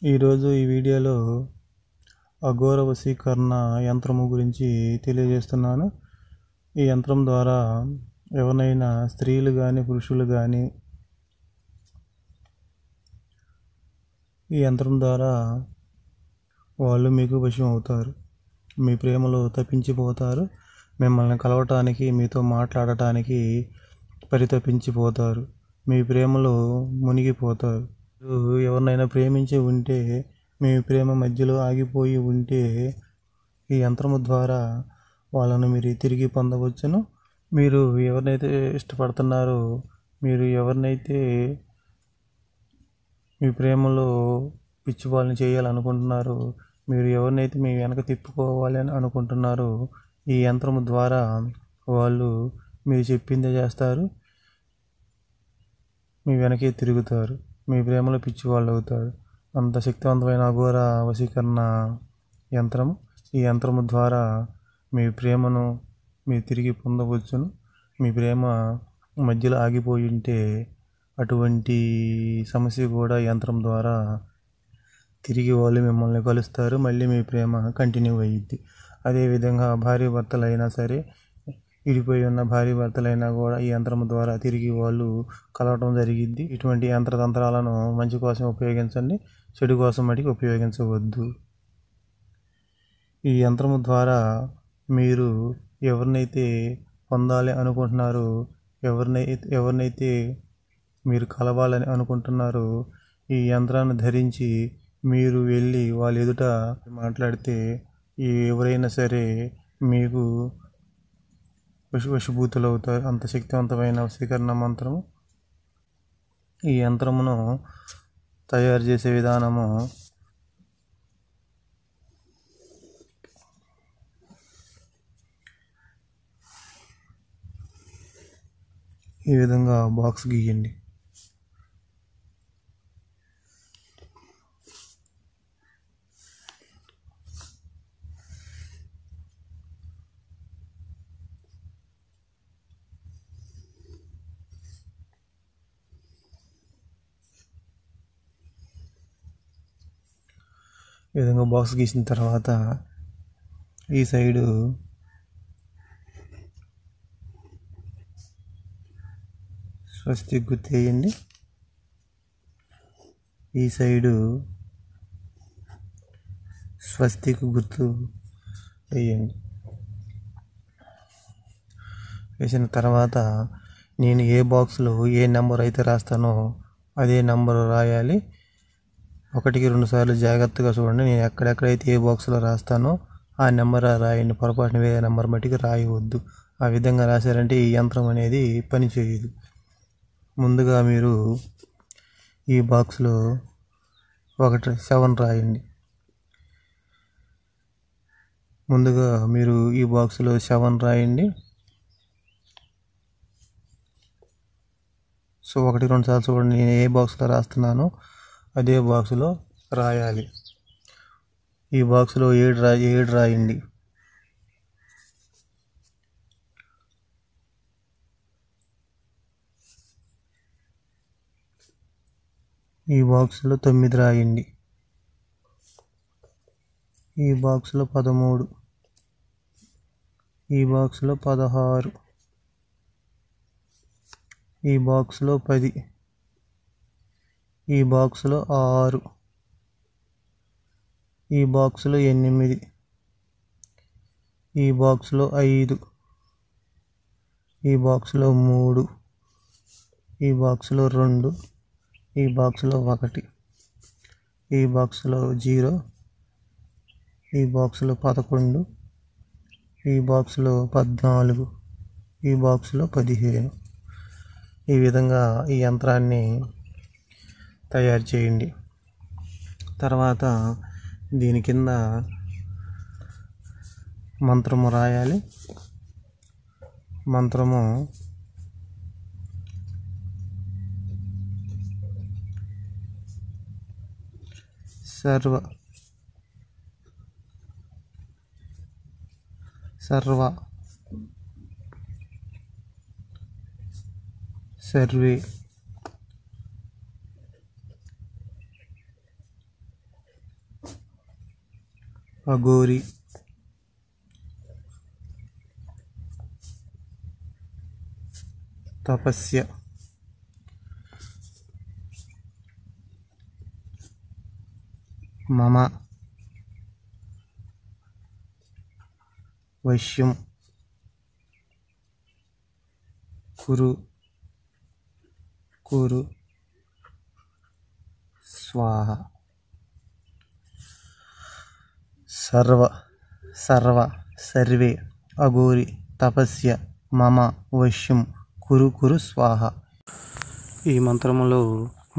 ఈరోజు ఈ వీడియోలో అఘోర వశీకరణ యంత్రము గురించి తెలియజేస్తున్నాను. ఈ యంత్రం ద్వారా ఎవరినైనా స్త్రీలు కానీ పురుషులు కానీ ఈ యంత్రం ద్వారా వాళ్ళు మీకు వశం అవుతారు. మీ ప్రేమలో తప్పించిపోతారు. మిమ్మల్ని కలవటానికి, మీతో మాట్లాడటానికి పరితపించిపోతారు. మీ ప్రేమలో మునిగిపోతారు. ఎవరినైనా ప్రేమించి ఉంటే, మీ ప్రేమ మధ్యలో ఆగిపోయి ఉంటే ఈ యంత్రము ద్వారా వాళ్ళను మీరు తిరిగి పొందవచ్చును. మీరు ఎవరినైతే ఇష్టపడుతున్నారో, మీరు ఎవరినైతే మీ ప్రేమలో పిచ్చి వాళ్ళని చేయాలనుకుంటున్నారో, మీరు ఎవరినైతే మీ వెనక తిప్పుకోవాలి అని అనుకుంటున్నారో, ఈ యంత్రము ద్వారా వాళ్ళు మీరు చెప్పిందే చేస్తారు. మీ వెనకే తిరుగుతారు. మీ ప్రేమలో పిచ్చి వాళ్ళు అవుతారు. అంత శక్తివంతమైన అఘోర వశీకరణ యంత్రము. ఈ యంత్రము ద్వారా మీ ప్రేమను మీరు తిరిగి పొందవచ్చును. మీ ప్రేమ మధ్యలో ఆగిపోయి ఉంటే అటువంటి సమస్య కూడా యంత్రం ద్వారా తిరిగి వాళ్ళు మిమ్మల్ని కలుస్తారు. మళ్ళీ మీ ప్రేమ కంటిన్యూ అయ్యిద్ది. అదేవిధంగా భార్య భర్తలైనా సరే, విడిపోయి ఉన్న భార్య భర్తలైనా కూడా ఈ యంత్రం ద్వారా తిరిగి వాళ్ళు కలవటం జరిగిద్ది. ఇటువంటి యంత్రతంత్రాలను మంచి కోసం ఉపయోగించండి, చెడు కోసం మటుకు ఉపయోగించవద్దు. ఈ యంత్రము ద్వారా మీరు ఎవరినైతే పొందాలి అనుకుంటున్నారో, ఎవరినైతే మీరు కలవాలని అనుకుంటున్నారో, ఈ యంత్రాన్ని ధరించి మీరు వెళ్ళి వాళ్ళ ఎదుట మాట్లాడితే ఎవరైనా సరే మీకు వశభూతులు అవుతారు. అంత శక్తివంతమైన వశీకరణ మంత్రము. ఈ యంత్రమును తయారు చేసే విధానము ఈ విధంగా బాక్స్ గీయండి. ఈ విధంగా బాక్స్ గీసిన తర్వాత ఈ సైడు స్వస్తిక్ గుర్తు వేయండి. ఈ సైడు స్వస్తిక్ గుర్తు వేయండి. వేసిన తర్వాత నేను ఏ బాక్స్లో ఏ నెంబర్ అయితే రాస్తానో అదే నెంబర్ రాయాలి. 1కి 2 సార్లు జాగ్రత్తగా చూడండి. నేను ఎక్కడెక్కడైతే ఏ బాక్స్లో రాస్తానో ఆ నెంబర్ రాయండి. పొరపాటున వేరే నెంబర్ మట్టికి రాయవద్దు. ఆ విధంగా రాశారంటే ఈ యంత్రం అనేది పని చేయదు. ముందుగా మీరు ఈ బాక్స్లో 7 రాయండి. ముందుగా మీరు ఈ బాక్స్లో 7 రాయండి. సో 1, 2 సార్లు చూడండి. నేను ఏ బాక్స్లో రాస్తున్నానో అదే బాక్స్లో రాయాలి. ఈ బాక్స్లో 7 రాయండి. ఈ బాక్స్లో 9 రాయండి. ఈ బాక్స్లో 13, ఈ బాక్స్లో 16, ఈ బాక్స్లో 10, ఈ బాక్స్లో 6, ఈ బాక్స్లో 8, ఈ బాక్స్లో 5, ఈ బాక్స్లో 3, ఈ బాక్స్లో 2, ఈ బాక్స్లో 1, ఈ బాక్స్లో 0, ఈ బాక్స్లో 11, ఈ బాక్స్లో 14, ఈ బాక్స్లో 15. ఈ విధంగా ఈ యంత్రాన్ని తయారు చేయండి. తర్వాత దీని కింద మంత్రము రాయాలి. మంత్రము సర్వ సర్వే అఘోరి, తపస్య, మమ, వశ్యం, కురు, కురు, స్వాహ. సర్వ, సర్వ, సర్వే, అఘోరి, తపస్య, మమ, వశ్యం, కురు, కురు, స్వాహ. ఈ మంత్రములో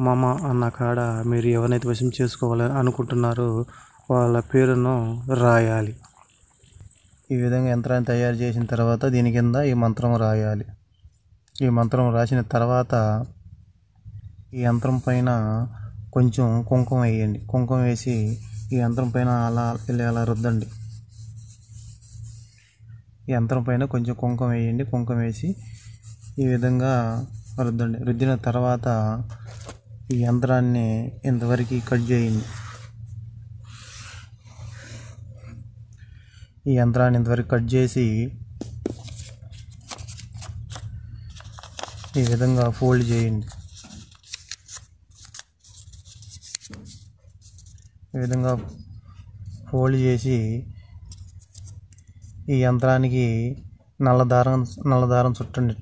మమ అన్న కాడ మీరు ఎవరినైతే వశం చేసుకోవాలని అనుకుంటున్నారో వాళ్ళ పేరును రాయాలి. ఈ విధంగా యంత్రాన్ని తయారు చేసిన తర్వాత దీని కింద ఈ మంత్రం రాయాలి. ఈ మంత్రం రాసిన తర్వాత ఈ యంత్రం పైన కొంచెం కుంకుమ వేయండి. కుంకుమ వేసి ఈ యంత్రం పైన అలా రుద్దండి. ఈ యంత్రం పైన కొంచెం కుంకుమ వేయండి. కుంకుమ వేసి ఈ విధంగా రుద్దండి. రుద్దిన తర్వాత ఈ యంత్రాన్ని ఇంతవరకు కట్ చేయండి. ఈ యంత్రాన్ని ఇంతవరకు కట్ చేసి ఈ విధంగా ఫోల్డ్ చేయండి. ఈ విధంగా ఫోల్డ్ చేసి ఈ యంత్రానికి నల్ల దారం చుట్టండి.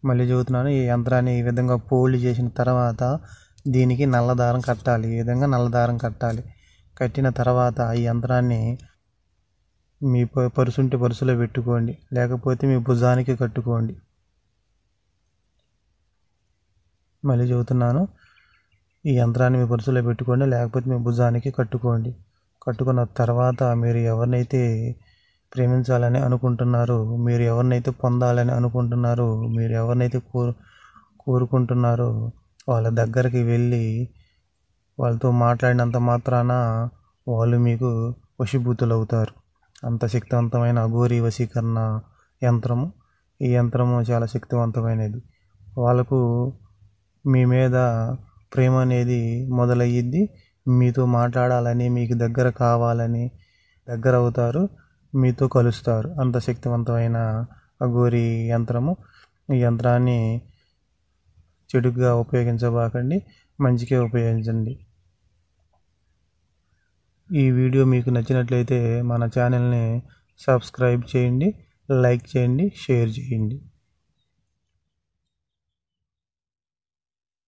మళ్ళీ చెబుతున్నాను, ఈ యంత్రాన్ని ఈ విధంగా ఫోల్డ్ చేసిన తర్వాత దీనికి నల్ల దారం కట్టాలి. ఈ విధంగా నల్ల దారం కట్టాలి. కట్టిన తర్వాత ఈ యంత్రాన్ని మీ పరుసుంటే పరుసులో పెట్టుకోండి, లేకపోతే మీ భుజానికి కట్టుకోండి. మళ్ళీ చెబుతున్నాను, ఈ యంత్రాన్ని మీ పరుసులో పెట్టుకోండి, లేకపోతే మీ భుజానికి కట్టుకోండి. కట్టుకున్న తర్వాత మీరు ఎవరినైతే ప్రేమించాలని అనుకుంటున్నారో, మీరు ఎవరినైతే పొందాలని అనుకుంటున్నారో, మీరు ఎవరినైతే కోరుకుంటున్నారో వాళ్ళ దగ్గరికి వెళ్ళి వాళ్ళతో మాట్లాడినంత మాత్రాన వాళ్ళు మీకు వశీభూతులు అవుతారు. అంత శక్తివంతమైన అఘోరి వశీకరణ యంత్రము. ఈ యంత్రము చాలా శక్తివంతమైనది. వాళ్ళకు మీ మీద ప్రేమ అనేది మొదలయ్యిద్ది. మీతో మాట్లాడాలని, మీకు దగ్గర కావాలని దగ్గర అవుతారు, మీతో కలుస్తారు. అంత శక్తివంతమైన అఘోరి యంత్రము. ఈ యంత్రాన్ని చెడుగా ఉపయోగించబాకండి, మంచిగా ఉపయోగించండి. ఈ వీడియో మీకు నచ్చినట్లయితే మన ఛానల్ని సబ్స్క్రైబ్ చేయండి, లైక్ చేయండి, షేర్ చేయండి.